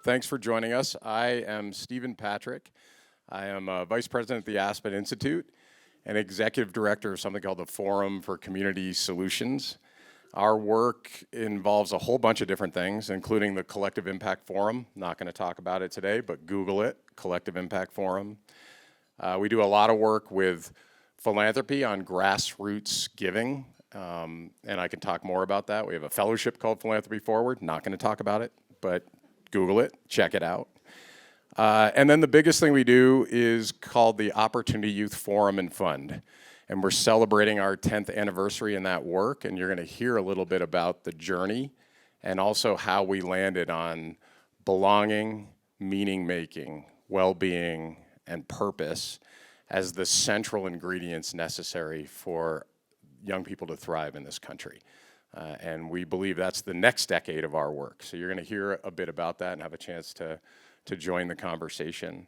Thanks for joining us. I am Stephen Patrick. I am Vice President at the Aspen Institute and Executive Director of something called the Forum for Community Solutions. Our work involves a whole bunch of different things, including the Collective Impact Forum. Not going to talk about it today, but Google it, Collective Impact Forum. We do a lot of work with philanthropy on grassroots giving, and I can talk more about that. We have a fellowship called Philanthropy Forward. Not going to talk about it, but Google it, check it out. And then the biggest thing we do is called the Opportunity Youth Forum and Fund. And we're celebrating our 10th anniversary in that work, and you're going to hear a little bit about the journey and also how we landed on belonging, meaning-making, well-being, and purpose as the central ingredients necessary for young people to thrive in this country. And we believe that's the next decade of our work. So you're going to hear a bit about that and have a chance to join the conversation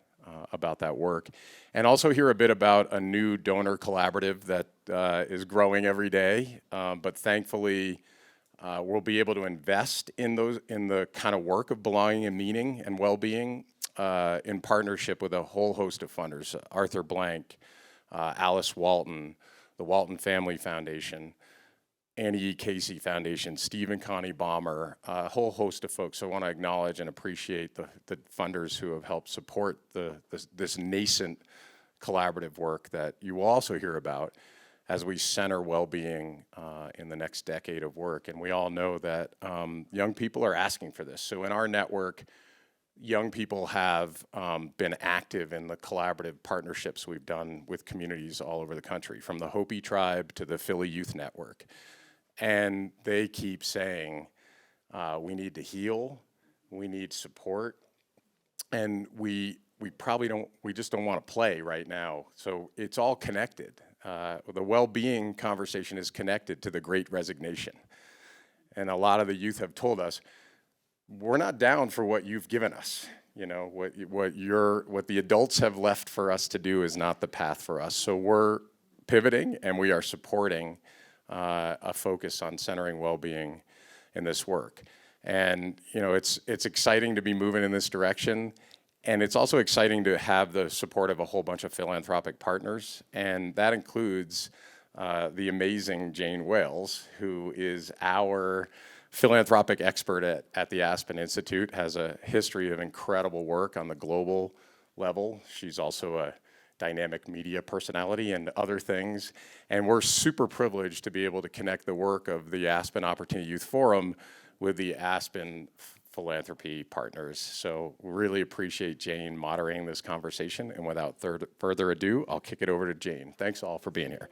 about that work. And also hear a bit about a new donor collaborative that is growing every day. But thankfully, we'll be able to invest in the kind of work of belonging and meaning and well-being in partnership with a whole host of funders. Arthur Blank, Alice Walton, the Walton Family Foundation, Annie E. Casey Foundation, Steve and Connie Baumer, a whole host of folks. So I want to acknowledge and appreciate the funders who have helped support this nascent collaborative work that you will also hear about as we center well-being in the next decade of work. And we all know that young people are asking for this. So in our network, young people have been active in the collaborative partnerships we've done with communities all over the country, from the Hopi tribe to the Philly Youth Network. And they keep saying, we need to heal, we need support, and we just don't want to play right now. So it's all connected. The well-being conversation is connected to the Great Resignation. And a lot of the youth have told us, we're not down for what you've given us. You know, what the adults have left for us to do is not the path for us. So we're pivoting and we are supporting a focus on centering well-being in this work. And you know, it's exciting to be moving in this direction, and it's also exciting to have the support of a whole bunch of philanthropic partners, and that includes the amazing Jane Wales, who is our philanthropic expert at the Aspen Institute, has a history of incredible work on the global level. She's also a dynamic media personality and other things. And we're super privileged to be able to connect the work of the Aspen Opportunity Youth Forum with the Aspen Philanthropy partners. So we really appreciate Jane moderating this conversation. And without further ado, I'll kick it over to Jane. Thanks all for being here.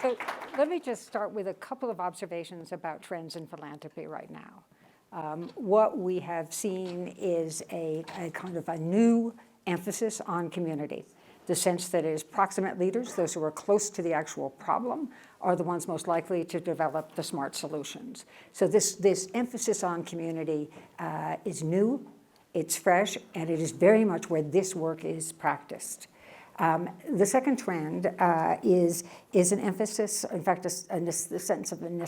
So let me just start with a couple of observations about trends in philanthropy right now. What we have seen is a kind of a new emphasis on community. The sense that it is proximate leaders, those who are close to the actual problem, are the ones most likely to develop the smart solutions. So this emphasis on community is new, it's fresh, and it is very much where this work is practiced. The second trend is an emphasis, in fact, a sense of a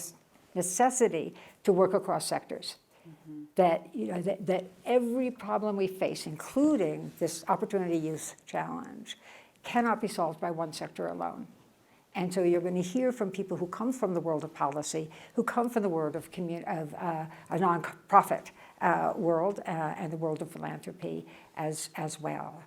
necessity to work across sectors. Mm-hmm. That every problem we face, including this opportunity youth challenge, cannot be solved by one sector alone. And so you're going to hear from people who come from the world of policy, who come from the world of a nonprofit world and the world of philanthropy as well.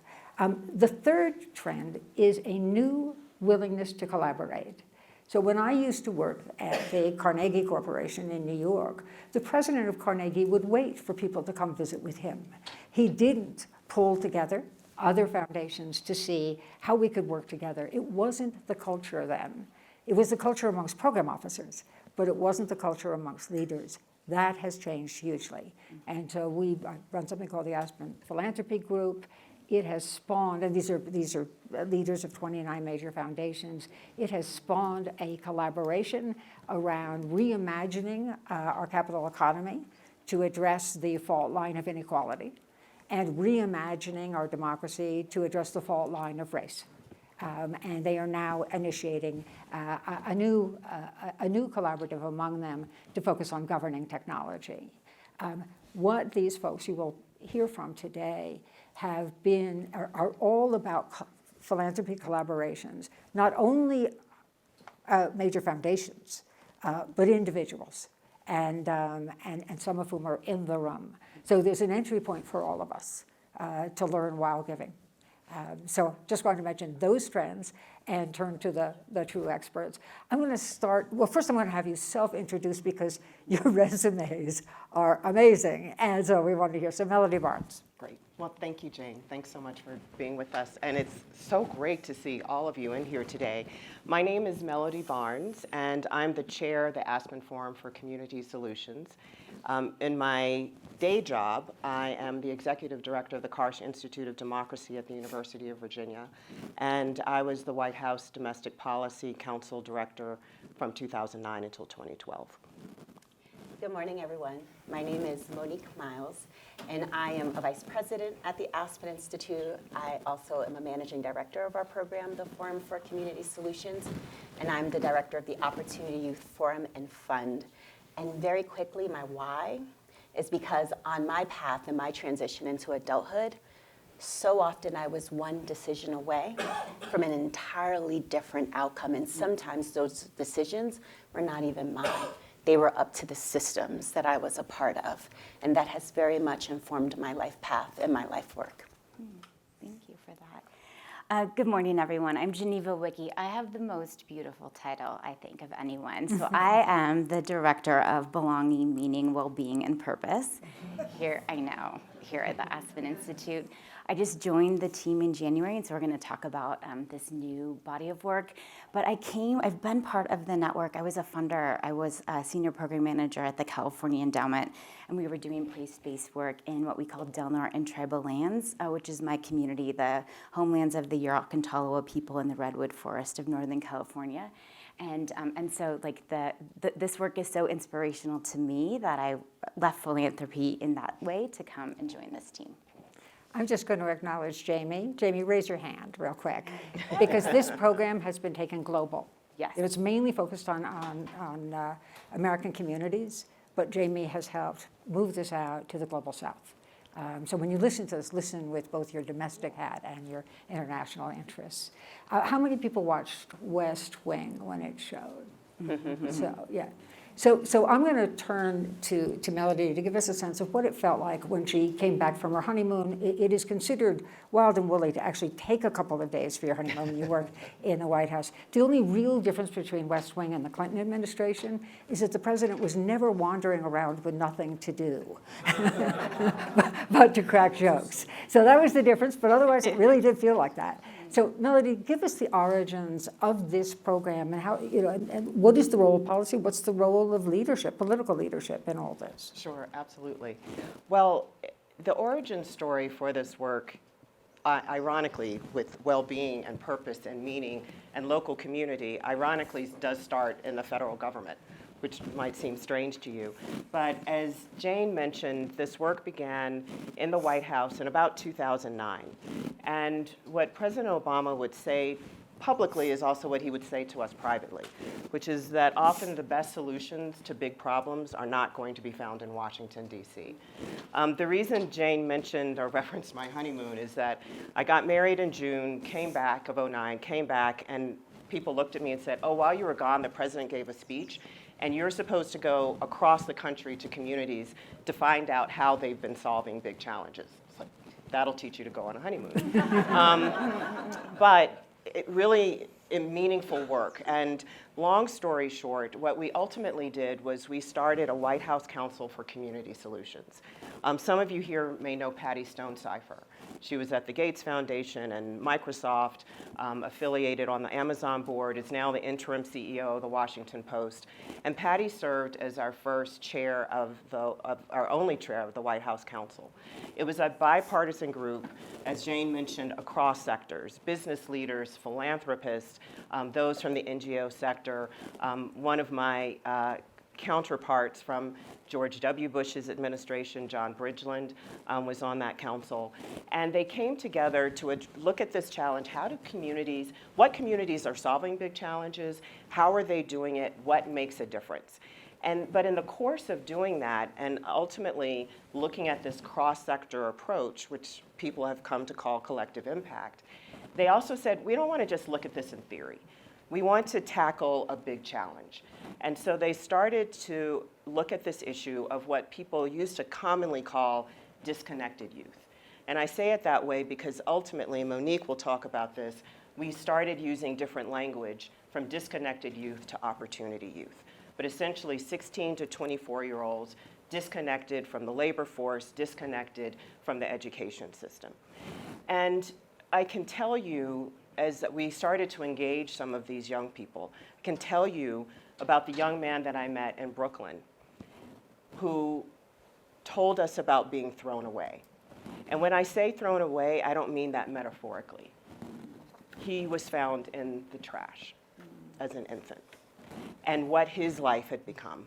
The third trend is a new willingness to collaborate. So when I used to work at the Carnegie Corporation in New York, the president of Carnegie would wait for people to come visit with him. He didn't pull together other foundations to see how we could work together. It wasn't the culture then. It was the culture amongst program officers, but it wasn't the culture amongst leaders. That has changed hugely. And so we run something called the Aspen Philanthropy Group. It has spawned, and these are leaders of 29 major foundations. It has spawned a collaboration around reimagining our capital economy to address the fault line of inequality, and reimagining our democracy to address the fault line of race. And they are now initiating a new collaborative among them to focus on governing technology. What these folks you will hear from today are all about philanthropy collaborations, not only major foundations, but individuals, and some of whom are in the room. So there's an entry point for all of us to learn while giving. So just going to mention those trends and turn to the true experts. I'm going to start, well, first I'm going to have you self-introduce because your resumes are amazing. And so we want to hear. So Melody Barnes. Great. Well, thank you, Jane. Thanks so much for being with us. And it's so great to see all of you in here today. My name is Melody Barnes, and I'm the chair of the Aspen Forum for Community Solutions. In my day job, I am the executive director of the Aspen Institute of Democracy at the University of Virginia, and I was the White House Domestic Policy Council director from 2009 until 2012. Good morning, everyone. My name is Monique Miles, and I am a vice president at the Aspen Institute. I also am a managing director of our program, the Forum for Community Solutions, and I'm the director of the Opportunity Youth Forum and Fund. And very quickly, my why is because on my path and my transition into adulthood, so often I was one decision away from an entirely different outcome, and sometimes those decisions were not even mine. They were up to the systems that I was a part of, and that has very much informed my life path and my life work. Thank you for that. Good morning, everyone. I'm Geneva Wicki. I have the most beautiful title, I think, of anyone. So I am the Director of Belonging, Meaning, Well-Being, and Purpose here at the Aspen Institute. I just joined the team in January, and so we're going to talk about this new body of work. But I've been part of the network. I was a funder. I was a senior program manager at the California Endowment, and we were doing place-based work in what we call Del Norte and Tribal Lands, which is my community, the homelands of the Yurok and Tolowa people in the Redwood Forest of Northern California. And so this work is so inspirational to me that I left philanthropy in that way to come and join this team. I'm just going to acknowledge Jamie. Jamie, raise your hand real quick, because this program has been taken global. Yes. It's mainly focused on American communities, but Jamie has helped move this out to the global south. So when you listen to this, listen with both your domestic hat and your international interests. How many people watched West Wing when it showed? So, yeah. So I'm going to turn to Melody to give us a sense of what it felt like when she came back from her honeymoon. It is considered wild and woolly to actually take a couple of days for your honeymoon when you work in the White House. The only real difference between West Wing and the Clinton administration is that the president was never wandering around with nothing to do, but to crack jokes. So that was the difference, but otherwise it really did feel like that. So Melody, give us the origins of this program and how, and what is the role of policy? What's the role of leadership, political leadership in all this? Sure, absolutely. Well, the origin story for this work, ironically, with well-being and purpose and meaning and local community, ironically does start in the federal government, which might seem strange to you. But as Jane mentioned, this work began in the White House in about 2009. And what President Obama would say publicly is also what he would say to us privately, which is that often the best solutions to big problems are not going to be found in Washington, D.C. The reason Jane mentioned or referenced my honeymoon is that I got married in June, came back of '09, came back, and people looked at me and said, oh, while you were gone, the president gave a speech, and you're supposed to go across the country to communities to find out how they've been solving big challenges. It's like, that'll teach you to go on a honeymoon. But it really meaningful work. And long story short, what we ultimately did was we started a White House Council for Community Solutions. Some of you here may know Patty Stone-Cipher. She was at the Gates Foundation and Microsoft, affiliated on the Amazon board, is now the interim CEO of the Washington Post. And Patty served as our first chair our only chair of the White House Council. It was a bipartisan group, as Jane mentioned, across sectors, business leaders, philanthropists, those from the NGO sector. One of my counterparts from George W. Bush's administration, John Bridgeland, was on that council. And they came together to look at this challenge. What communities are solving big challenges? How are they doing it? What makes a difference? But in the course of doing that, and ultimately looking at this cross-sector approach, which people have come to call collective impact, they also said, we don't want to just look at this in theory. We want to tackle a big challenge. And so they started to look at this issue of what people used to commonly call disconnected youth. And I say it that way because ultimately, Monique will talk about this, we started using different language from disconnected youth to opportunity youth. But essentially 16 to 24-year-olds disconnected from the labor force, disconnected from the education system. And I can tell you, as we started to engage some of these young people, I can tell you about the young man that I met in Brooklyn who told us about being thrown away. And when I say thrown away, I don't mean that metaphorically. He was found in the trash as an infant, and what his life had become,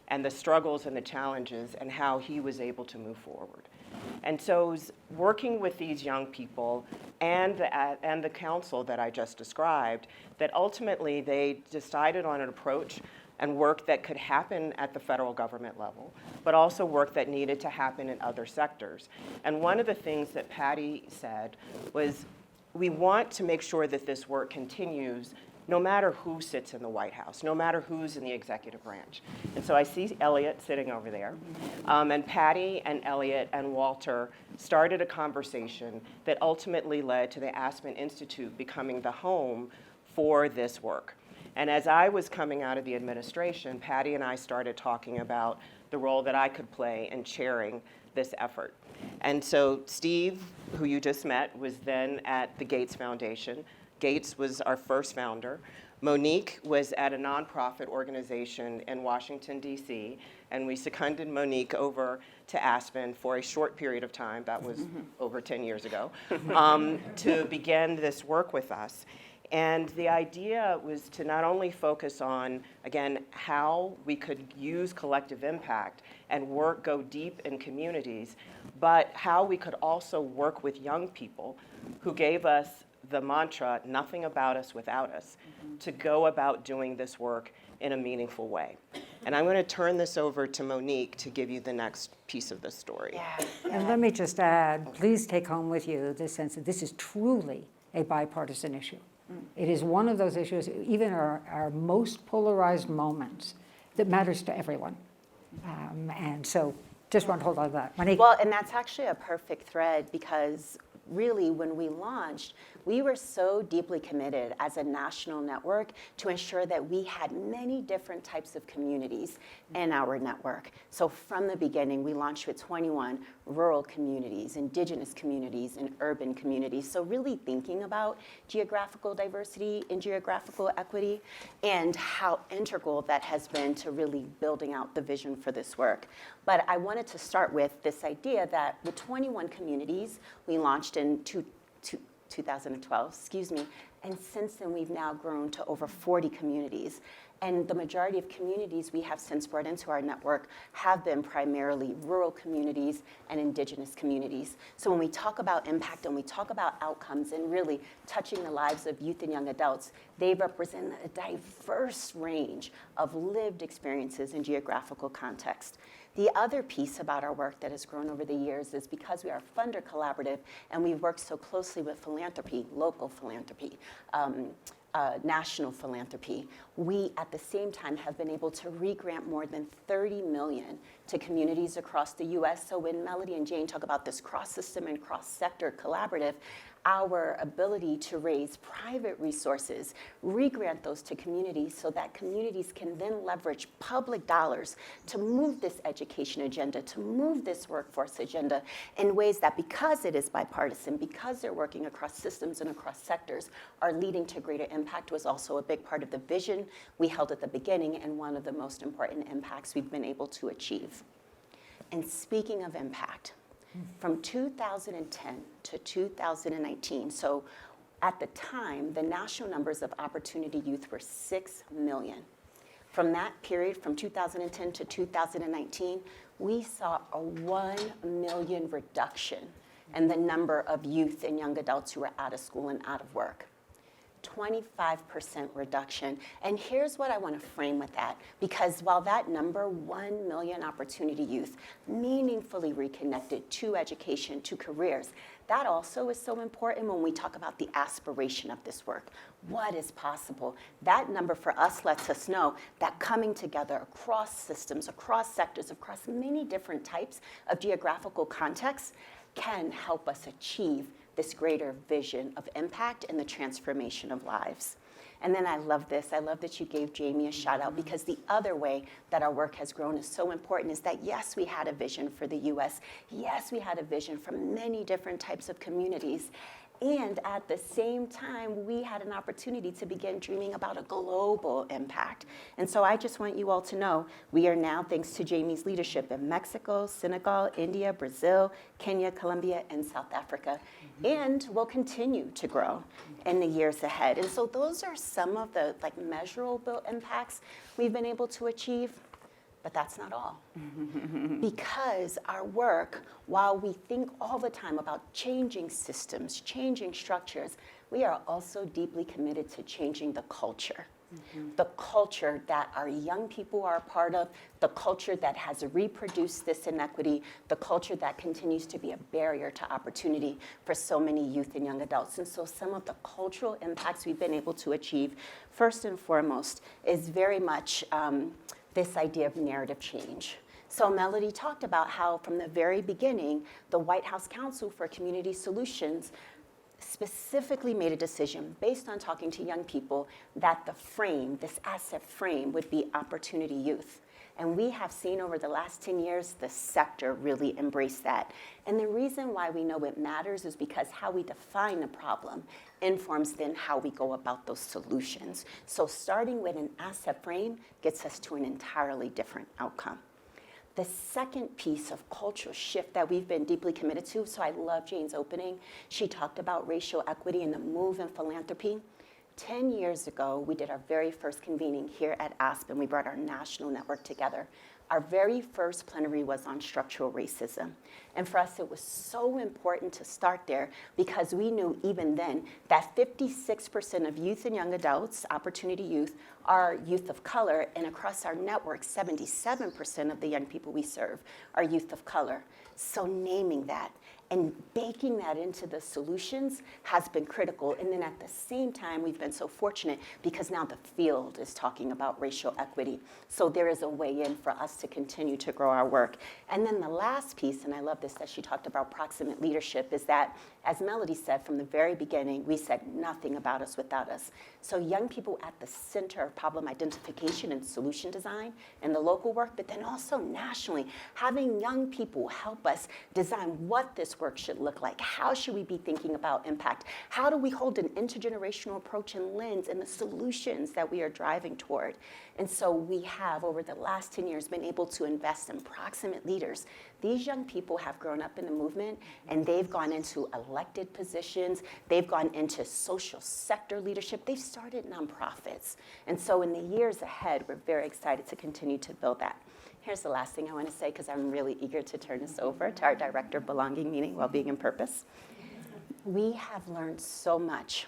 and the struggles and the challenges, and how he was able to move forward. And so working with these young people and the council that I just described, that ultimately they decided on an approach and work that could happen at the federal government level, but also work that needed to happen in other sectors. And one of the things that Patty said was, we want to make sure that this work continues no matter who sits in the White House, no matter who's in the executive branch. And so I see Elliot sitting over there. And Patty and Elliot and Walter started a conversation that ultimately led to the Aspen Institute becoming the home for this work. And as I was coming out of the administration, Patty and I started talking about the role that I could play in chairing this effort. And so Steve, who you just met, was then at the Gates Foundation. Gates was our first founder. Monique was at a nonprofit organization in Washington, D.C., and we seconded Monique over to Aspen for a short period of time, that was over 10 years ago, to begin this work with us. And the idea was to not only focus on, again, how we could use collective impact and go deep in communities, but how we could also work with young people who gave us the mantra, nothing about us without us, to go about doing this work in a meaningful way. And I'm going to turn this over to Monique to give you the next piece of the story. Yeah. And let me just add, please take home with you the sense that this is truly a bipartisan issue. It is one of those issues, even our most polarized moments, that matters to everyone. And so just want to hold on to that. Monique? Well, and that's actually a perfect thread, because really when we launched, we were so deeply committed as a national network to ensure that we had many different types of communities in our network. So from the beginning, we launched with 21 rural communities, indigenous communities, and urban communities. So really thinking about geographical diversity and geographical equity and how integral that has been to really building out the vision for this work. But I wanted to start with this idea that with 21 communities, we launched in 2012, and since then we've now grown to over 40 communities. And the majority of communities we have since brought into our network have been primarily rural communities and indigenous communities. So when we talk about impact and we talk about outcomes and really touching the lives of youth and young adults, they represent a diverse range of lived experiences in geographical context. The other piece about our work that has grown over the years is because we are a funder collaborative and we've worked so closely with philanthropy, local philanthropy, national philanthropy, we at the same time have been able to re-grant more than 30 million to communities across the US. So when Melody and Jane talk about this cross-system and cross-sector collaborative, our ability to raise private resources, re-grant those to communities so that communities can then leverage public dollars to move this education agenda, to move this workforce agenda in ways that, because it is bipartisan, because they're working across systems and across sectors, are leading to greater impact, was also a big part of the vision we held at the beginning and one of the most important impacts we've been able to achieve. And speaking of impact, from 2010 to 2019, so at the time, the national numbers of opportunity youth were 6 million. From that period, from 2010 to 2019, we saw a 1 million reduction in the number of youth and young adults who were out of school and out of work. 25% reduction. And here's what I want to frame with that, because while that number, 1 million opportunity youth, meaningfully reconnected to education, to careers, that also is so important when we talk about the aspiration of this work. What is possible? That number for us lets us know that coming together across systems, across sectors, across many different types of geographical contexts can help us achieve this greater vision of impact and the transformation of lives. And then I love this. I love that you gave Jamie a shout out, because the other way that our work has grown is so important is that, yes, we had a vision for the US. Yes, we had a vision for many different types of communities. And at the same time, we had an opportunity to begin dreaming about a global impact. And so I just want you all to know, we are now, thanks to Jamie's leadership, in Mexico, Senegal, India, Brazil, Kenya, Colombia, and South Africa. And will continue to grow in the years ahead. And so those are some of the measurable impacts we've been able to achieve. But that's not all. Because our work, while we think all the time about changing systems, changing structures, we are also deeply committed to changing the culture. The culture that our young people are a part of, the culture that has reproduced this inequity, the culture that continues to be a barrier to opportunity for so many youth and young adults. And so some of the cultural impacts we've been able to achieve, first and foremost, is very much this idea of narrative change. So Melody talked about how from the very beginning, the White House Council for Community Solutions specifically made a decision based on talking to young people that the frame, this asset frame, would be opportunity youth. And we have seen over the last 10 years, the sector really embrace that. And the reason why we know it matters is because how we define the problem informs then how we go about those solutions. So starting with an asset frame gets us to an entirely different outcome. The second piece of cultural shift that we've been deeply committed to, so I love Jane's opening. She talked about racial equity and the move in philanthropy. 10 years ago, we did our very first convening here at Aspen. We brought our national network together. Our very first plenary was on structural racism. And for us, it was so important to start there because we knew even then that 56% of youth and young adults, opportunity youth, are youth of color. And across our network, 77% of the young people we serve are youth of color. So naming that and baking that into the solutions has been critical. And then at the same time, we've been so fortunate because now the field is talking about racial equity. So there is a way in for us to continue to grow our work. And then the last piece, and I love this that she talked about proximate leadership, is that, as Melody said from the very beginning, we said nothing about us without us. So young people at the center of problem identification and solution design in the local work, but then also nationally, having young people help us design what this work should look like. How should we be thinking about impact? How do we hold an intergenerational approach and lens in the solutions that we are driving toward? And so we have, over the last 10 years, been able to invest in proximate leaders. These young people have grown up in the movement, and they've gone into elected positions. They've gone into social sector leadership. They've started nonprofits. And so in the years ahead, we're very excited to continue to build that. Here's the last thing I want to say, because I'm really eager to turn this over to our Director of Belonging, Meaning, Wellbeing, and Purpose. We have learned so much,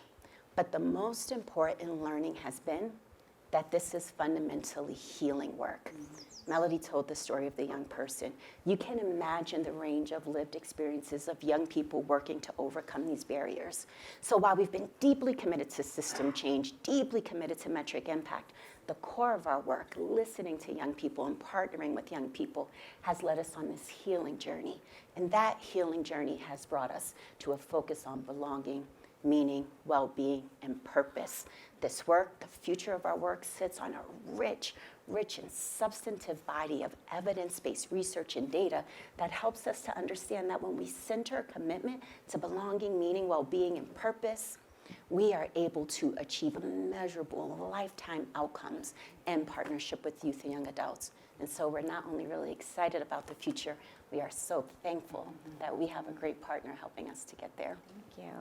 but the most important learning has been that this is fundamentally healing work. Melody told the story of the young person. You can imagine the range of lived experiences of young people working to overcome these barriers. So while we've been deeply committed to system change, deeply committed to metric impact, the core of our work, listening to young people and partnering with young people, has led us on this healing journey. And that healing journey has brought us to a focus on belonging, meaning, well-being, and purpose. This work, the future of our work, sits on a rich and substantive body of evidence-based research and data that helps us to understand that when we center commitment to belonging, meaning, well-being, and purpose, we are able to achieve measurable lifetime outcomes in partnership with youth and young adults. And so we're not only really excited about the future, we are so thankful that we have a great partner helping us to get there. Thank you.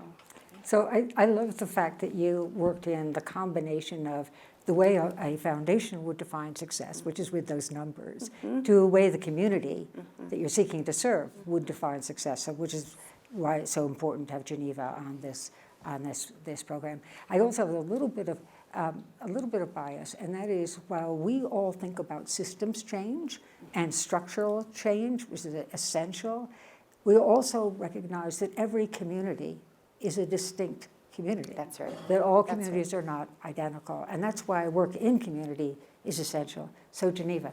So I love the fact that you worked in the combination of the way a foundation would define success, which is with those numbers, to a way the community that you're seeking to serve would define success, which is why it's so important to have Geneva on this on this program. I also have a little bit of bias, and that is while we all think about systems change and structural change, which is essential, we also recognize that every community is a distinct community. That's right. That all That's right. communities are not identical, and that's why work in community is essential. So Geneva.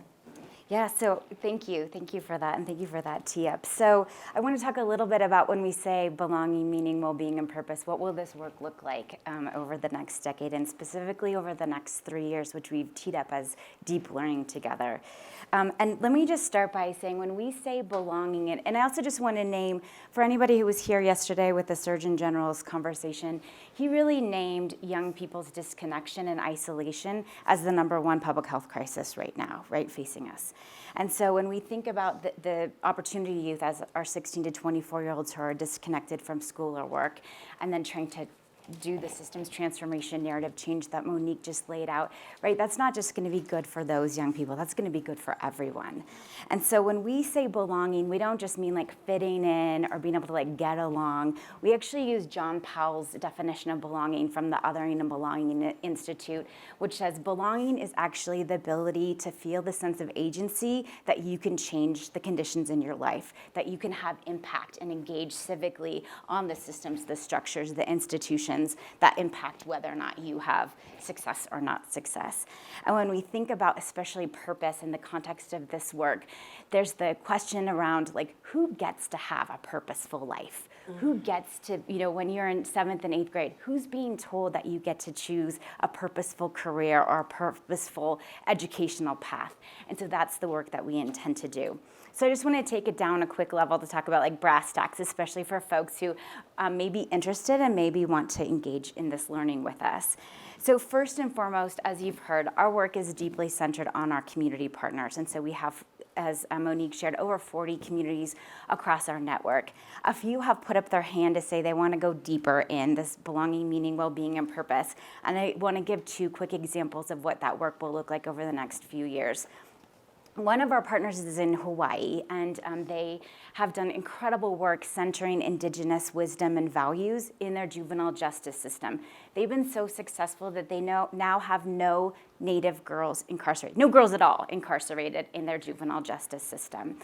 Yeah, so thank you for that, and thank you for that tee-up. So I want to talk a little bit about when we say belonging, meaning, well-being, and purpose, what will this work look like over the next decade, and specifically over the next 3 years, which we've teed up as deep learning together. And let me just start by saying when we say belonging, and I also just want to name, for anybody who was here yesterday with the Surgeon General's conversation, he really named young people's disconnection and isolation as the #1 public health crisis right now, right, facing us. And so when we think about the opportunity youth as our 16 to 24-year-olds who are disconnected from school or work, and then trying to do the systems transformation narrative change that Monique just laid out, right? That's not just going to be good for those young people. That's going to be good for everyone. And so when we say belonging, we don't just mean like fitting in or being able to like get along. We actually use John Powell's definition of belonging from the Othering and Belonging Institute, which says belonging is actually the ability to feel the sense of agency that you can change the conditions in your life, that you can have impact and engage civically on the systems, the structures, the institutions that impact whether or not you have success or not success. And when we think about especially purpose in the context of this work, there's the question around like who gets to have a purposeful life? Who gets to, when you're in 7th and 8th grade, who's being told that you get to choose a purposeful career or a purposeful educational path? And so that's the work that we intend to do. So I just want to take it down a quick level to talk about like brass tacks, especially for folks who may be interested and maybe want to engage in this learning with us. So first and foremost, as you've heard, our work is deeply centered on our community partners. And so we have, as Monique shared, over 40 communities across our network. A few have put up their hand to say they want to go deeper in this belonging, meaning, well-being, and purpose. And I want to give 2 quick examples of what that work will look like over the next few years. One of our partners is in Hawaii, and they have done incredible work centering Indigenous wisdom and values in their juvenile justice system. They've been so successful that they now have no Native girls incarcerated, no girls at all incarcerated in their juvenile justice system.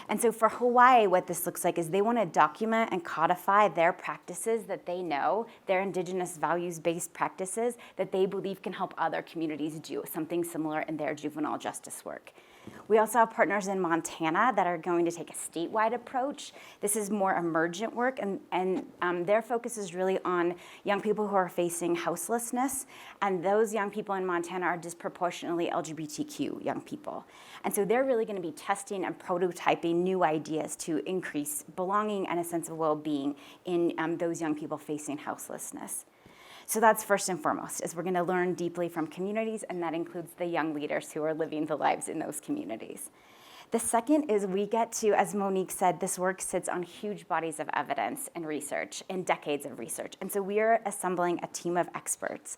And so for Hawaii, what this looks like is they want to document and codify their practices that they know, their Indigenous values-based practices that they believe can help other communities do something similar in their juvenile justice work. We also have partners in Montana that are going to take a statewide approach. This is more emergent work, and their focus is really on young people who are facing houselessness, and those young people in Montana are disproportionately LGBTQ young people. And so they're really going to be testing and prototyping new ideas to increase belonging and a sense of well-being in those young people facing houselessness. So that's first and foremost, is we're going to learn deeply from communities, and that includes the young leaders who are living the lives in those communities. The second is we get to, as Monique said, this work sits on huge bodies of evidence and research and decades of research. And so we are assembling a team of experts,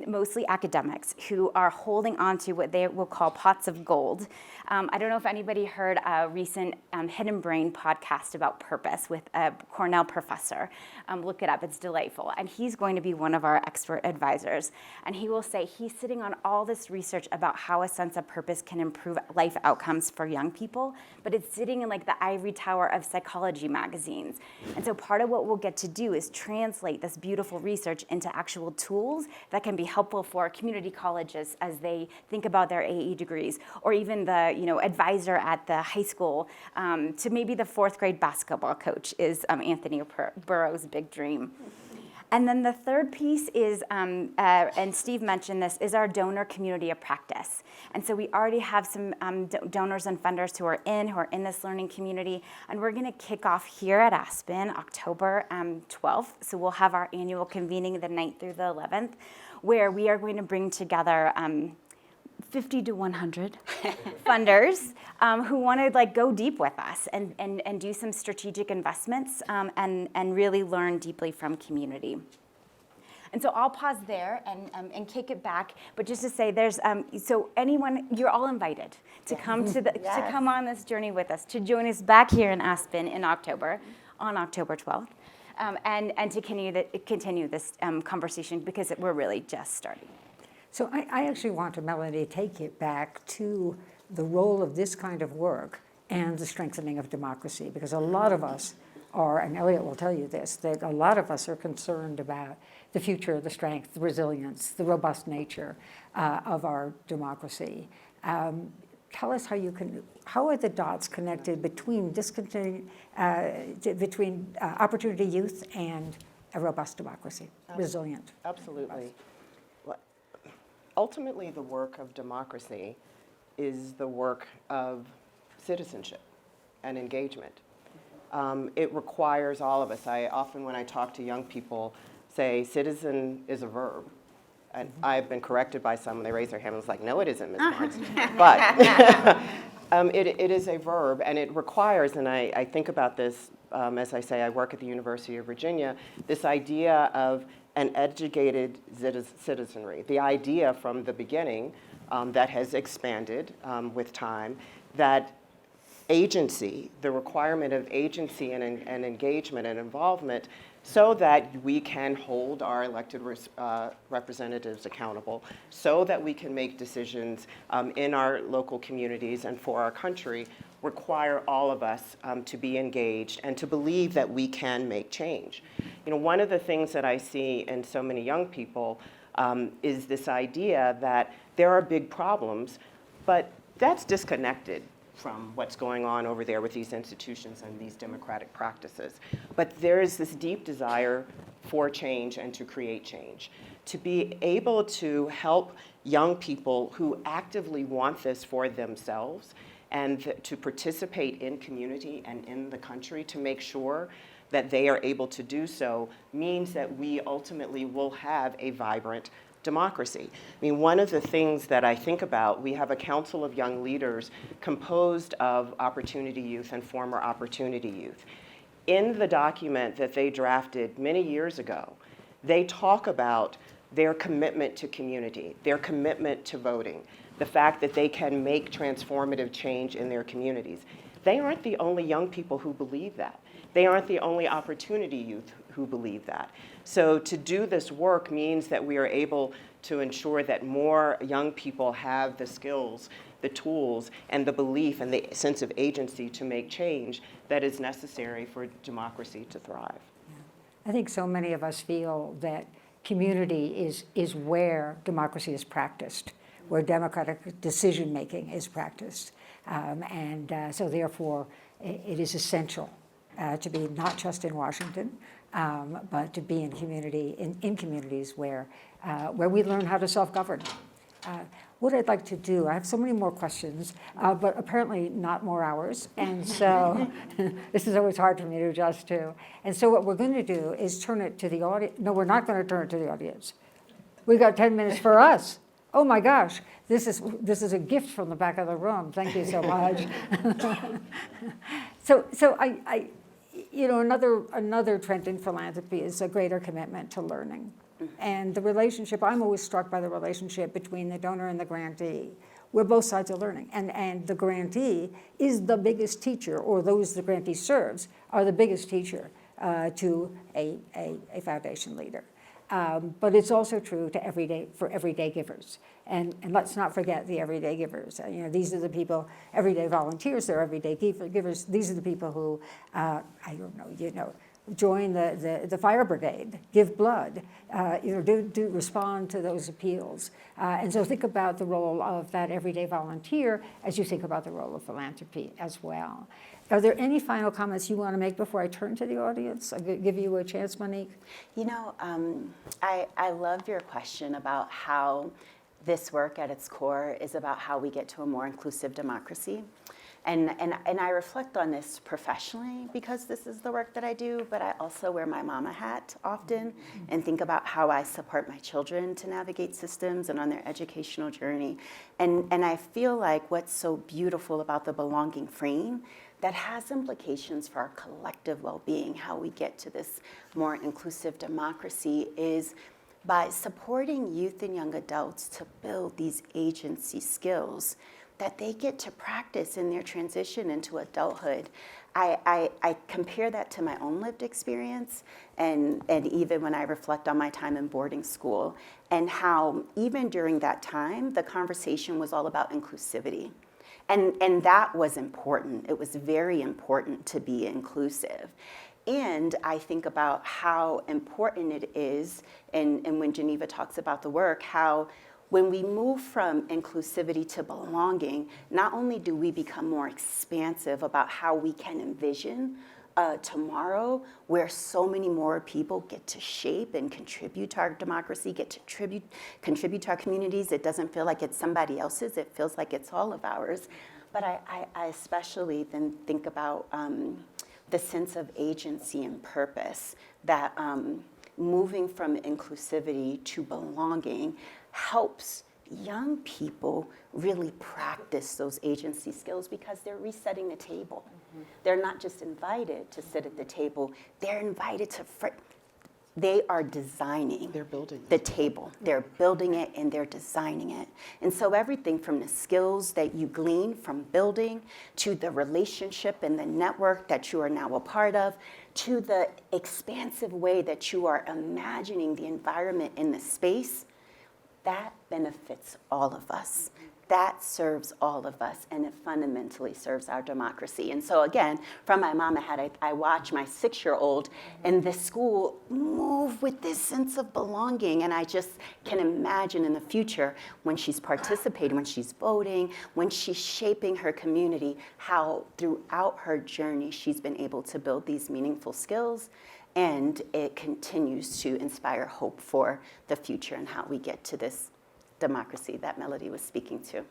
mostly academics, who are holding on to what they will call pots of gold. I don't know if anybody heard a recent Hidden Brain podcast about purpose with a Cornell professor. Look it up, it's delightful. And he's going to be one of our expert advisors. And he will say he's sitting on all this research about how a sense of purpose can improve life outcomes for young people, but it's sitting in like the ivory tower of psychology magazines. And so part of what we'll get to do is translate this beautiful research into actual tools that can be helpful for community colleges as they think about their AE degrees, or even the advisor at the high school to maybe the 4th grade basketball coach is Anthony Burrow's big dream. And then the third piece is, and Steve mentioned this, is our donor community of practice. And so we already have some donors and funders who are in this learning community, and we're going to kick off here at Aspen October 12th. So we'll have our annual convening the 9th through the 11th, where we are going to bring together 50 to 100 funders who want to like go deep with us and do some strategic investments and really learn deeply from community. And so I'll pause there and kick it back, but just to say there's, so anyone, you're all invited to come to to come on this journey with us, to join us back here in Aspen in October, on October 12th. and to continue this conversation because we're really just starting. So I actually want to, Melanie, take it back to the role of this kind of work and the strengthening of democracy, because a lot of us are, and Elliot will tell you this, that a lot of us are concerned about the future, the strength, the resilience, the robust nature of our democracy. Tell us how are the dots connected between opportunity youth and a robust democracy, resilient? Absolutely. Well, ultimately, the work of democracy is the work of citizenship and engagement. It requires all of us. I often, when I talk to young people, say citizen is a verb. And I've been corrected by some when they raise their hand. I was like, no, it isn't, Ms. Barnes. But it is a verb, and it requires, and I think about this, as I say, I work at the University of Virginia, this idea of an educated citizenry. The idea from the beginning that has expanded with time, that agency, the requirement of agency and engagement and involvement, so that we can hold our elected representatives accountable, so that we can make decisions in our local communities and for our country, require all of us to be engaged and to believe that we can make change. You know, one of the things that I see in so many young people is this idea that there are big problems, but that's disconnected from what's going on over there with these institutions and these democratic practices. But there is this deep desire for change and to create change. To be able to help young people who actively want this for themselves and to participate in community and in the country to make sure that they are able to do so means that we ultimately will have a vibrant democracy. I mean, one of the things that I think about, we have a council of young leaders composed of opportunity youth and former opportunity youth. In the document that they drafted many years ago, they talk about their commitment to community, their commitment to voting, the fact that they can make transformative change in their communities. They aren't the only young people who believe that. They aren't the only opportunity youth who believe that. So to do this work means that we are able to ensure that more young people have the skills, the tools, and the belief and the sense of agency to make change that is necessary for democracy to thrive. I think so many of us feel that community is where democracy is practiced, where democratic decision-making is practiced. So therefore, it is essential to be not just in Washington, but to be in communities where we learn how to self-govern. What I'd like to do, I have so many more questions, but apparently not more hours, and so this is always hard for me to adjust to. And so what we're going to do is turn it to the audience. No, we're not going to turn it to the audience. We've got 10 minutes for us. Oh my gosh, this is a gift from the back of the room. Thank you so much. So I you know, another trend in philanthropy is a greater commitment to learning. And the relationship, I'm always struck by the relationship between the donor and the grantee, where both sides are learning. And the grantee is the biggest teacher, or those the grantee serves are the biggest teacher to a foundation leader. But it's also true for everyday givers. And let's not forget the everyday givers. You know, these are the people, everyday volunteers, they're everyday givers. These are the people who, I don't know, you know, join the fire brigade, give blood, you know, do respond to those appeals. And so think about the role of that everyday volunteer as you think about the role of philanthropy as well. Are there any final comments you want to make before I turn to the audience? I'll give you a chance, Monique. You know, I love your question about how this work at its core is about how we get to a more inclusive democracy. And I reflect on this professionally because this is the work that I do, but I also wear my mama hat often and think about how I support my children to navigate systems and on their educational journey. And I feel like what's so beautiful about the belonging frame that has implications for our collective well-being, how we get to this more inclusive democracy, is by supporting youth and young adults to build these agency skills. that they get to practice in their transition into adulthood. I compare that to my own lived experience, and even when I reflect on my time in boarding school, and how even during that time, the conversation was all about inclusivity. And that was important. It was very important to be inclusive. And I think about how important it is, and when Geneva talks about the work, how when we move from inclusivity to belonging, not only do we become more expansive about how we can envision tomorrow where so many more people get to shape and contribute to our democracy, get to contribute to our communities. It doesn't feel like it's somebody else's, it feels like it's all of ours. But I especially then think about the sense of agency and purpose that moving from inclusivity to belonging helps young people really practice those agency skills because they're resetting the table. Mm-hmm. They're not just invited to sit at the table, they're invited to, they are designing They're building the table. They're building it and they're designing it. And so everything from the skills that you glean from building to the relationship and the network that you are now a part of, to the expansive way that you are imagining the environment in the space, that benefits all of us. That serves all of us, and it fundamentally serves our democracy. And so again, from my mom, I watch my 6-year-old in this school move with this sense of belonging, and I just can imagine in the future when she's participating, when she's voting, when she's shaping her community, how throughout her journey she's been able to build these meaningful skills, and it continues to inspire hope for the future and how we get to this democracy that Melody was speaking to.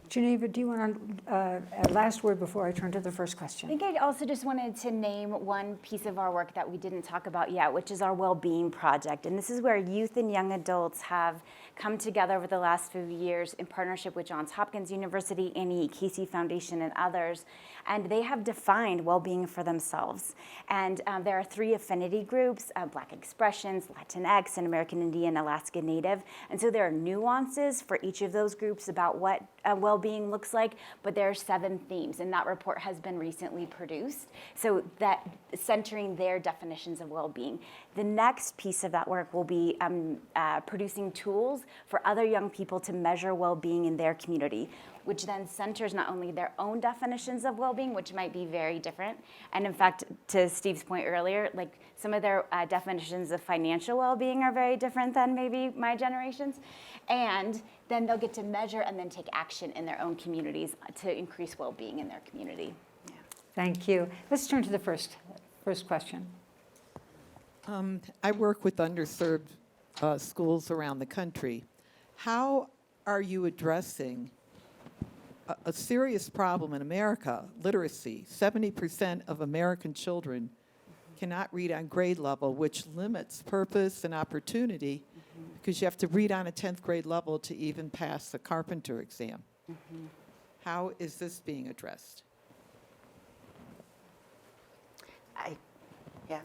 Geneva, do you want a last word before I turn to the first I question? think I also just wanted to name one piece of our work that we didn't talk about yet, which is our well-being project. And this is where youth and young adults have come together over the last few years in partnership with Johns Hopkins University, Annie Casey Foundation, and others. And they have defined well-being for themselves. And there are 3 affinity groups, Black Expressions, Latinx, and American Indian, Alaska Native. And so there are nuances for each of those groups about what well-being looks like, but there are 7 themes, and that report has been recently produced. So that centering their definitions of well-being. The next piece of that work will be producing tools for other young people to measure well-being in their community, which then centers not only their own definitions of well-being, which might be very different, and in fact, to Steve's point earlier, like some of their definitions of financial well-being are very different than maybe my generation's, and then they'll get to measure and then take action in their own communities to increase well-being in their community. Yeah. Thank you. Let's turn to the first question. I work with underserved schools around the country. How are you addressing a serious problem in America, literacy? 70% of American children cannot read on grade level, which limits purpose and opportunity because you have to read on a 10th grade level to even pass the carpenter exam. How is this being addressed? Yeah.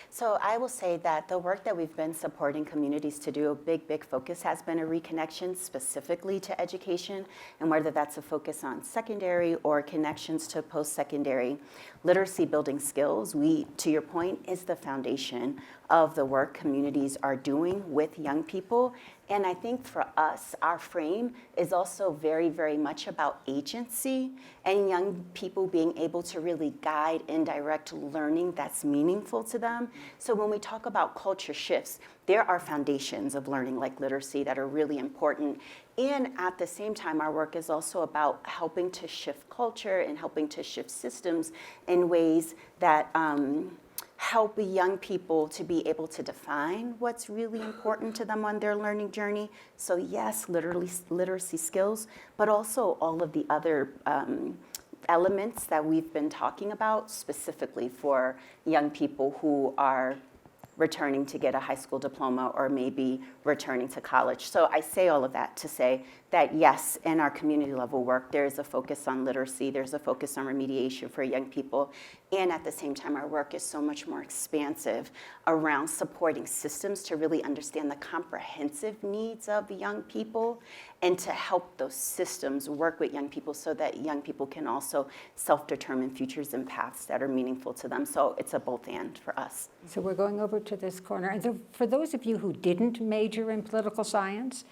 So I will say that the work that we've been supporting communities to do, a big focus has been a reconnection specifically to education, and whether that's a focus on secondary or connections to post-secondary. Literacy building skills, to your point, is the foundation of the work communities are doing with young people. And I think for us, our frame is also very much about agency and young people being able to really guide and direct learning that's meaningful to them. So when we talk about culture shifts, there are foundations of learning like literacy that are really important. And at the same time, our work is also about helping to shift culture and helping to shift systems in ways that help young people to be able to define what's really important to them on their learning journey. So yes, literacy skills, but also all of the other elements that we've been talking about specifically for young people who are returning to get a high school diploma or maybe returning to college. So I say all of that to say that yes, in our community level work, there is a focus on literacy, there's a focus on remediation for young people, and at the same time, our work is so much more expansive around supporting systems to really understand the comprehensive needs of young people and to help those systems work with young people so that young people can also self-determine futures and paths that are meaningful to them. So it's a both and for us. So we're going over to this corner. And so for those of you who didn't major in political science,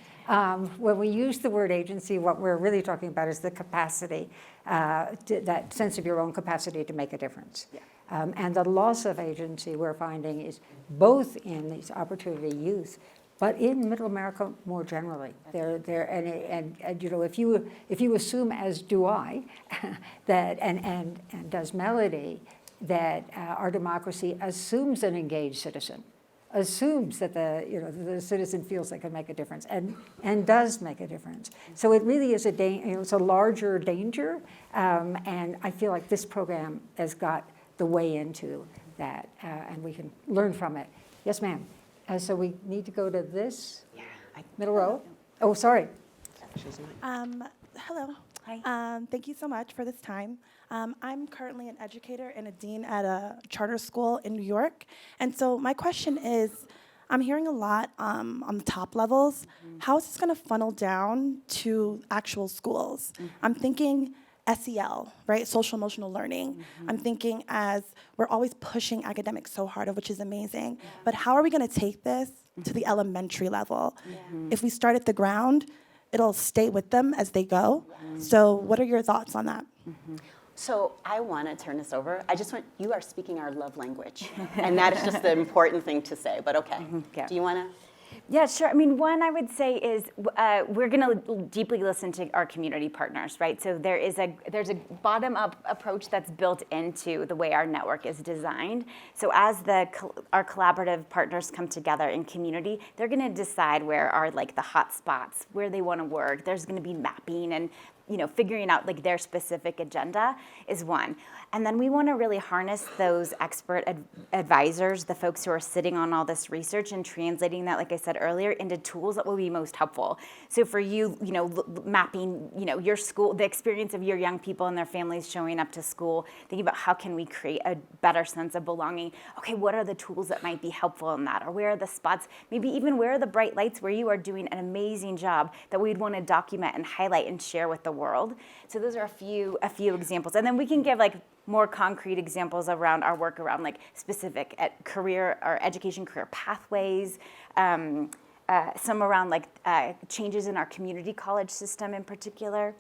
when we use the word agency, what we're really talking about is the capacity, that sense of your own capacity to make a difference. Yeah. And the loss of agency we're finding is both in these opportunity youth, but in Middle America more generally. And you know, if you assume, as do I, that and does Melody, that our democracy assumes an engaged citizen, assumes that the citizen feels they can make a difference and does make a difference. So it really is it's a larger danger, and I feel like this program has got the way into that, and we can learn from it. Yes, ma'am. So we need to go to this middle row. Oh, sorry. Hello. Hi. Thank you so much for this time. I'm currently an educator and a dean at a charter school in New York. And so my question is, I'm hearing a lot on the top levels. How is this going to funnel down to actual schools? I'm thinking SEL, right? Social emotional learning. I'm thinking as we're always pushing academics so hard, which is amazing. But how are we going to take this to the elementary level? If we start at the ground, it'll stay with them as they go. So what are your thoughts on that? So I want to turn this over. You are speaking our love language. And that is just the important thing to say, but okay. Yeah. Do you want to? Yeah, sure. I mean, one I would say is we're going to deeply listen to our community partners, right? So there's a bottom-up approach that's built into the way our network is designed. So as our collaborative partners come together in community, they're going to decide where are like the hot spots, where they want to work. There's going to be mapping and figuring out like their specific agenda is one. And then we want to really harness those expert advisors, the folks who are sitting on all this research and translating that, like I said earlier, into tools that will be most helpful. So for you, mapping, your school, the experience of your young people and their families showing up to school, thinking about how can we create a better sense of belonging. Okay, what are the tools that might be helpful in that? Or where are the spots, maybe even where are the bright lights where you are doing an amazing job that we'd want to document and highlight and share with the world. So those are a few examples. And then we can give like more concrete examples around our work around like specific career or education career pathways, some around like changes in our community college system in particular.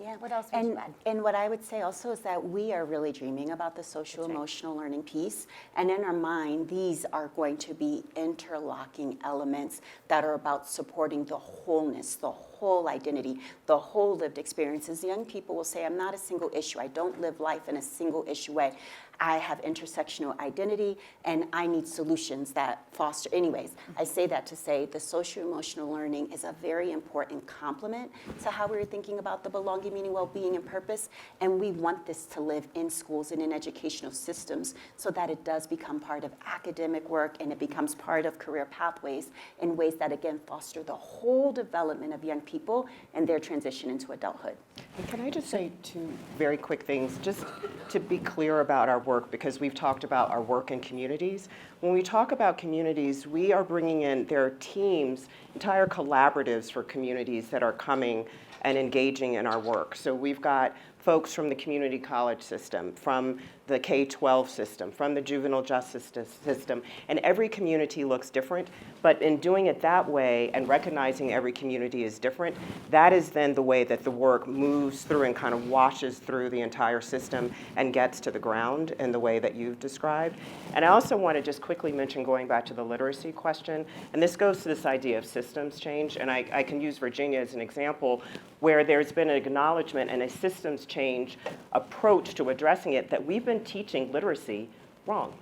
Yeah, what else would you add? And what I would say also is that we are really dreaming about the social emotional learning piece. And in our mind, these are going to be interlocking elements that are about supporting the wholeness, the whole identity, the whole lived experiences. Young people will say, I'm not a single issue. I don't live life in a single issue way. I have intersectional identity, and I need solutions that foster. Anyways, I say that to say the social-emotional learning is a very important complement to how we're thinking about the belonging, meaning, well-being, and purpose. And we want this to live in schools and in educational systems so that it does become part of academic work and it becomes part of career pathways in ways that, again, foster the whole development of young people and their transition into adulthood. And can I just say two very quick things, just to be clear about our work, because we've talked about our work in communities. When we talk about communities, we are bringing in, there are teams, entire collaboratives for communities that are coming and engaging in our work. So we've got folks from the community college system, from the K-12 system, from the juvenile justice system, and every community looks different, but in doing it that way and recognizing every community is different, that is then the way that the work moves through and kind of washes through the entire system and gets to the ground in the way that you've described. And I also want to just quickly mention, going back to the literacy question, and this goes to this idea of systems change, and I can use Virginia as an example, where there's been an acknowledgement and a systems change approach to addressing it that we've been teaching literacy wrong.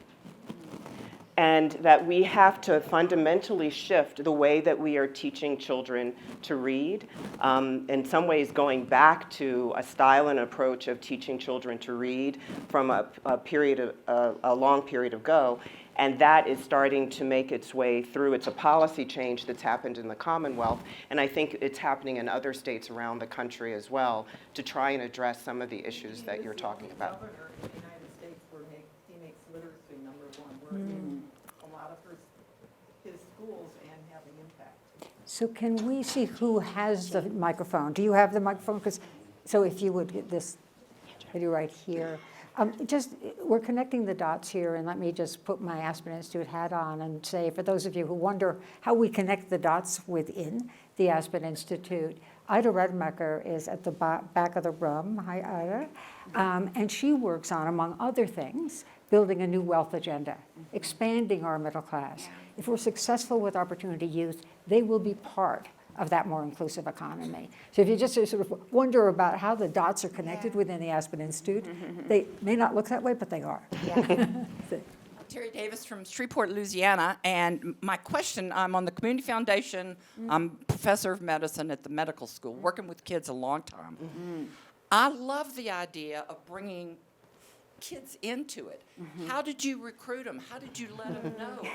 and that we have to fundamentally shift the way that we are teaching children to read, in some ways going back to a style and approach of teaching children to read from a long period ago. And that is starting to make its way through. It's a policy change that's happened in the Commonwealth, and I think it's happening in other states around the country as well to try and address some of the issues that you're talking about. The governor of the United States he makes literacy #1. We're in a lot of his schools and having impact. So can we see who has the microphone? Do you have the microphone? So if you would get this, maybe right here. We're connecting the dots here, and let me just put my Aspen Institute hat on and say, for those of you who wonder how we connect the dots within the Aspen Institute, Ida Redemacher is at the back of the room. Hi, Ida. And she works on, among other things, building a new wealth agenda, expanding our middle class. If we're successful with Opportunity Youth, they will be part of that more inclusive economy. So if you just sort of wonder about how the dots are connected within the Aspen Institute, they may not look that way, but they are. Terry Davis from Shreveport, Louisiana, and my question, I'm on the Community Foundation. I'm professor of medicine at the medical school, working with kids a long time. I love the idea of bringing kids into it. How did you recruit them? How did you let them know?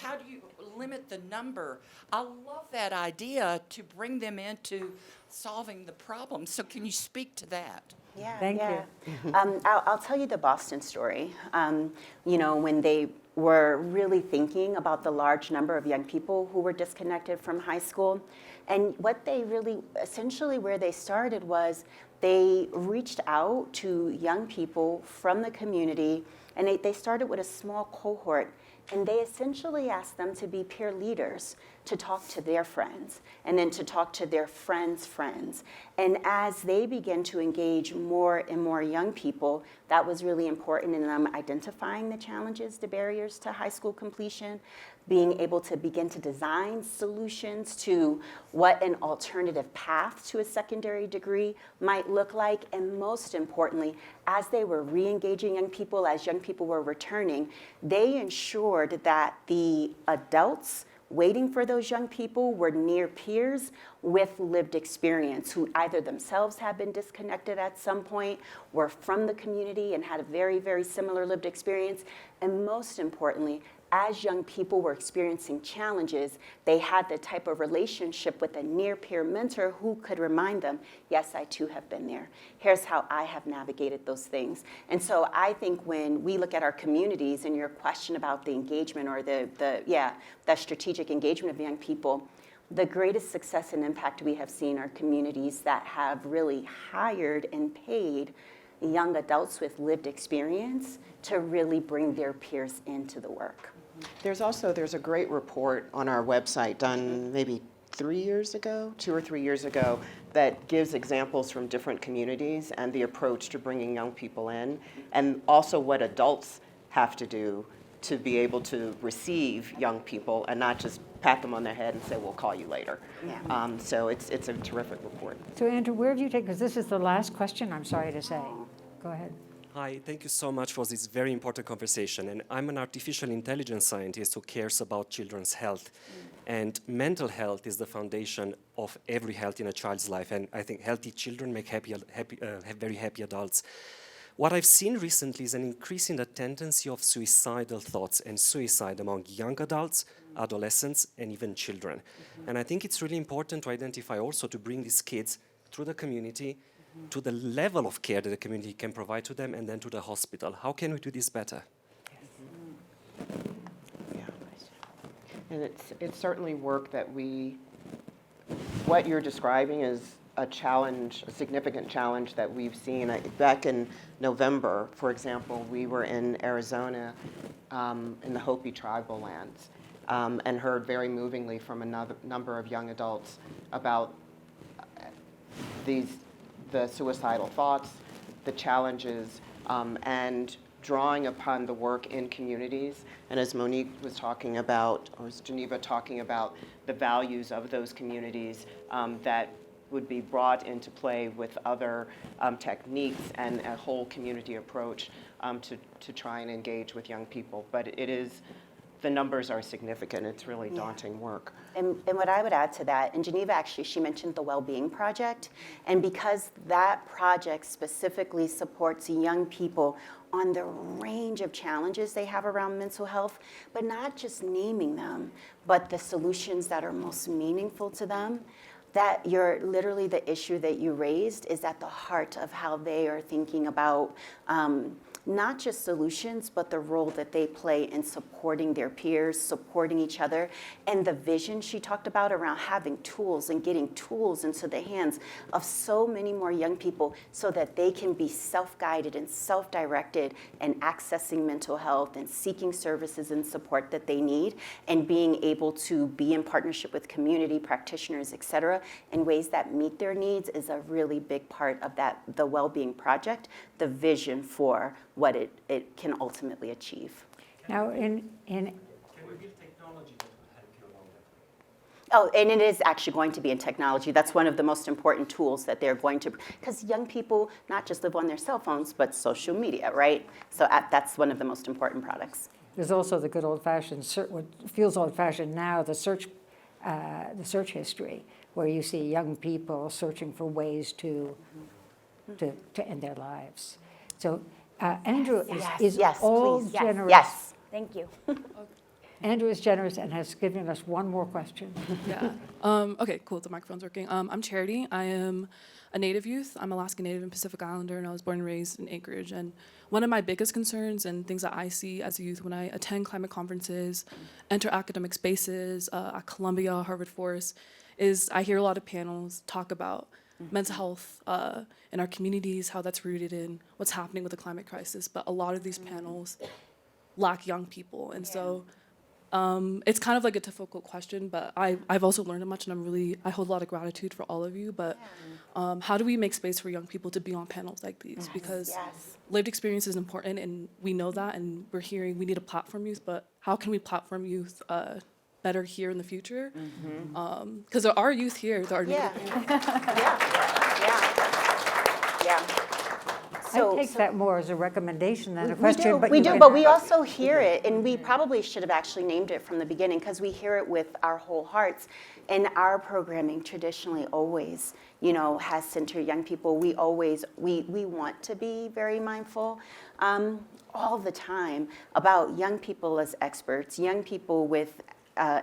How do you limit the number? I love that idea to bring them into solving the problem. So can you speak to that? Yeah, Thank yeah. you. I'll tell you the Boston story. When they were really thinking about the large number of young people who were disconnected from high school, and what they really, essentially where they started was they reached out to young people from the community, and they started with a small cohort, and they essentially asked them to be peer leaders, to talk to their friends, and then to talk to their friends' friends. And as they began to engage more and more young people, that was really important in them identifying the challenges, the barriers to high school completion, being able to begin to design solutions to what an alternative path to a secondary degree might look like, and most importantly, as they were re-engaging young people, as young people were returning, they ensured that the adults waiting for those young people were near peers with lived experience who either themselves had been disconnected at some point, were from the community and had a very, very similar lived experience, and most importantly, as young people were experiencing challenges, they had the type of relationship with a near peer mentor who could remind them, yes, I too have been there. Here's how I have navigated those things. And so I think when we look at our communities and your question about the engagement or the strategic engagement of young people, the greatest success and impact we have seen are communities that have really hired and paid young adults with lived experience to really bring their peers into the work. There's a great report on our website done maybe 2 or 3 years ago, that gives examples from different communities and the approach to bringing young people in, and also what adults have to do to be able to receive young people and not just pat them on their head and say, we'll call you later. Yeah. So it's a terrific report. So Andrew, where do you take, because this is the last question, I'm sorry to say. Go ahead. Hi, thank you so much for this very important conversation. And I'm an artificial intelligence scientist who cares about children's health. And mental health is the foundation of every health in a child's life. And I think healthy children make very happy adults. What I've seen recently is an increase in the tendency of suicidal thoughts and suicide among young adults, adolescents, and even children. And I think it's really important to identify also to bring these kids through the community to the level of care that the community can provide to them, and then to the hospital. How can we do this better? Yeah. And it's certainly work that what you're describing is a challenge, a significant challenge that we've seen. Back in November, for example, we were in Arizona in the Hopi tribal lands and heard very movingly from a number of young adults about the suicidal thoughts, the challenges, and drawing upon the work in communities. And as Monique was talking about, or as Geneva talking about, the values of those communities that would be brought into play with other techniques and a whole community approach to try and engage with young people. But it is the numbers are significant. It's really daunting work. And what I would add to that, in Geneva, actually, she mentioned the Well-Being Project. And because that project specifically supports young people on the range of challenges they have around mental health, but not just naming them, but the solutions that are most meaningful to them, that you're literally the issue that you raised is at the heart of how they are thinking about not just solutions, but the role that they play in supporting their peers, supporting each other, and the vision she talked about around having tools and getting tools into the hands of so many more young people so that they can be self-guided and self-directed and accessing mental health and seeking services and support that they need and being able to be in partnership with community practitioners, et cetera, in ways that meet their needs is a really big part of that, the Well-Being Project, the vision for what it can ultimately achieve. Now, in Can we build technology that will help you along that? Oh, and it is actually going to be in technology. That's one of the most important tools that they're going to, because young people not just live on their cell phones, but social media, right? So that's one of the most important products. There's also the good old-fashioned, what feels old-fashioned now, the search history, where you see young people searching for ways to end their lives. So Andrew is all please. generous. Yes. Thank you. Andrew is generous and has given us one more question. Yeah. Okay, cool. The microphone's working. I'm Charity. I am a Native youth. I'm Alaska Native and Pacific Islander, and I was born and raised in Anchorage. And one of my biggest concerns and things that I see as a youth when I attend climate conferences, enter academic spaces at Columbia, Harvard Forest, is I hear a lot of panels talk about mental health in our communities, how that's rooted in what's happening with the climate crisis. But a lot of these panels lack young people. And so it's kind of like a difficult question, but I've also learned much, and I hold a lot of gratitude for all of you. But how do we make space for young people to be on panels like these? Because lived experience is important, and we know that, and we're hearing we need to platform youth, but how can we platform youth better here in the future? Because there are youth here, there are Native youth. I take that more as a recommendation than a question. We do, but we also hear it, and we probably should have actually named it from the beginning because we hear it with our whole hearts. And our programming traditionally always, has centered young people. We want to be very mindful all the time about young people as experts, young people with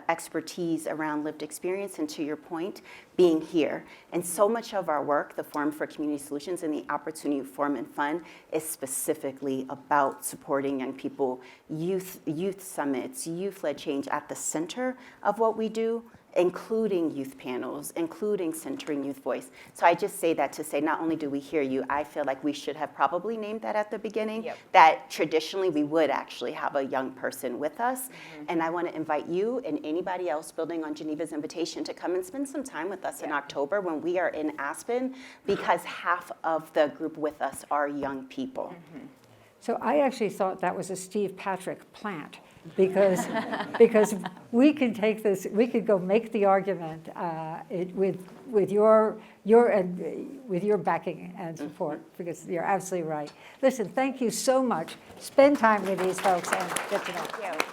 expertise around lived experience, and to your point, being here. And so much of our work, the Forum for Community Solutions and the Opportunity Forum and Fund, is specifically about supporting young people, youth summits, youth-led change at the center of what we do, including youth panels, including centering youth voice. So I just say that to say not only do we hear you, I feel like we should have probably named that at the beginning, that traditionally we would actually have a young person with us. And I want to invite you and anybody else building on Geneva's invitation to come and spend some time with us in October when we are in Aspen, because half of the group with us are young people. So I actually thought that was a Steve Patrick plant, because we can take this, we could go make the argument with your backing and support, because you're absolutely right. Listen, thank you so much. Spend time with these folks and get to know. Thank you.